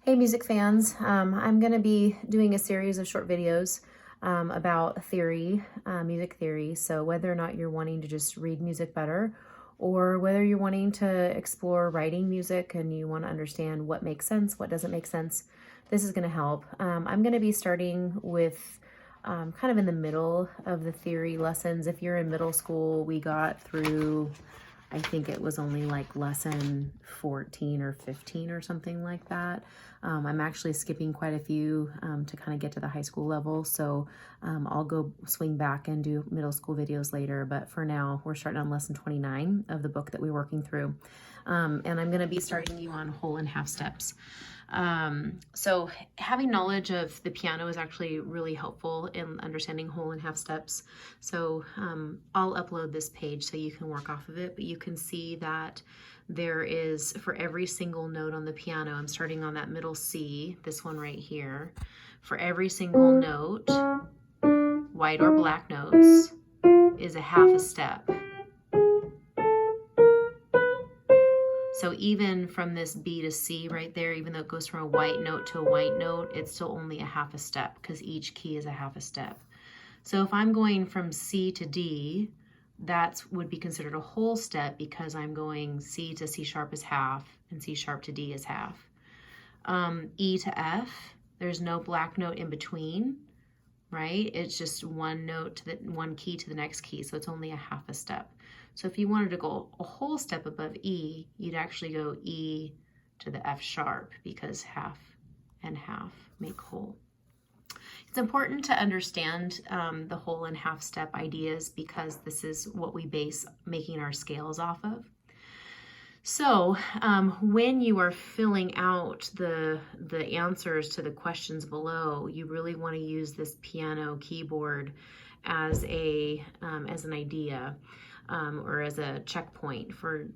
Hey music fans, I'm going to be doing a series of short videos about theory, music theory. So whether or not you're wanting to just read music better or whether you're wanting to explore writing music and you want to understand what makes sense, what doesn't make sense, this is going to help. I'm going to be starting with kind of in the middle of the theory lessons. If you're in middle school, we got through, I think it was only like lesson 14 or 15 or something like that. I'm actually skipping quite a few to kind of get to the high school level. So I'll go swing back and do middle school videos later. But for now, we're starting on lesson 29 of the book that we're working through. And I'm going to be starting you on whole and half steps. So having knowledge of the piano is actually really helpful in understanding whole and half steps. So I'll upload this page so you can work off of it, but you can see that there is, for every single note on the piano, I'm starting on that middle C, this one right here. For every single note, white or black notes, is a half a step. So even from this B to C right there, even though it goes from a white note to a white note, it's still only a half a step because each key is a half a step. So if I'm going from C to D, that would be considered a whole step because I'm going C to C sharp is half and C sharp to D is half. E to F, there's no black note in between, right? It's just one note to the one key to the next key, so it's only a half a step. So if you wanted to go a whole step above E, you'd actually go E to the F sharp because half and half make whole. It's important to understand the whole and half step ideas because this is what we base making our scales off of. So when you are filling out the answers to the questions below, you really want to use this piano keyboard as an idea or as a checkpoint for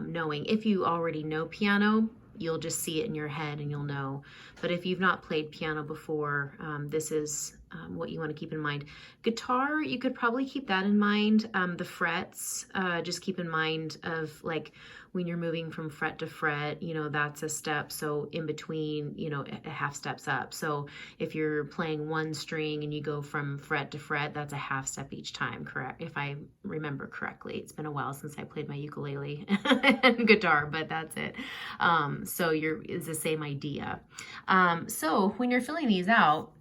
knowing. If you already know piano, you'll just see it in your head and you'll know. But if you've not played piano before, this is what you want to keep in mind. Guitar, you could probably keep that in mind. The frets, just keep in mind of like when you're moving from fret to fret, you know, that's a step. So in between, you know, a half steps up. So if you're playing one string and you go from fret to fret, that's a half step each time, correct? If I remember correctly. It's been a while since I played my ukulele and guitar, but that's it. So it's the same idea. So when you're filling these out,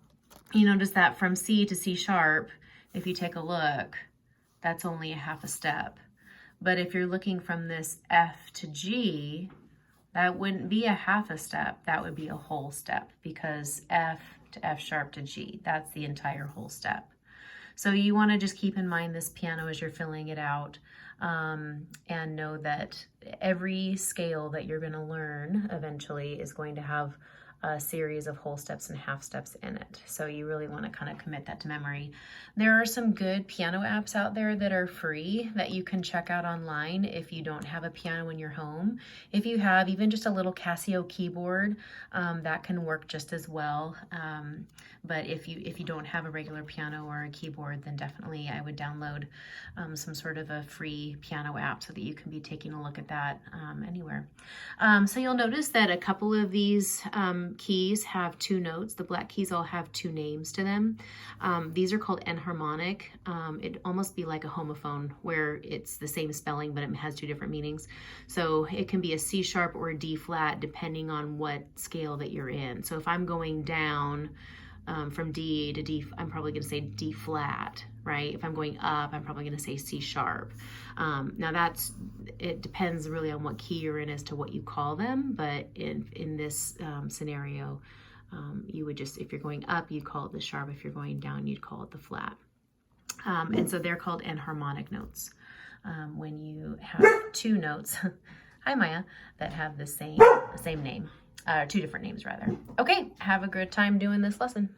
you notice that from C to C sharp, if you take a look, that's only a half a step. But if you're looking from this F to G, that wouldn't be a half a step. That would be a whole step because F to F sharp to G, that's the entire whole step. So you want to just keep in mind this piano as you're filling it out and know that every scale that you're going to learn eventually is going to have a series of whole steps and half steps in it. So you really want to kind of commit that to memory. There are some good piano apps out there that are free that you can check out online if you don't have a piano in your home. If you have even just a little Casio keyboard, that can work just as well. But if you don't have a regular piano or a keyboard, then definitely I would download some sort of a free piano app so that you can be taking a look at that anywhere. So you'll notice that a couple of these keys have two notes. The black keys all have two names to them. These are called enharmonic. It'd almost be like a homophone where it's the same spelling, but it has two different meanings. So it can be a C sharp or a D flat depending on what scale that you're in. So if I'm going down from D to D, I'm probably going to say D flat, right? If I'm going up, I'm probably going to say C sharp. Now it depends really on what key you're in as to what you call them, but in this scenario, you would just, if you're going up, you'd call it the sharp. If you're going down, you'd call it the flat. And so they're called enharmonic notes. When you have two notes, hi Maya, that have the same name. Two different names rather. Okay, have a good time doing this lesson.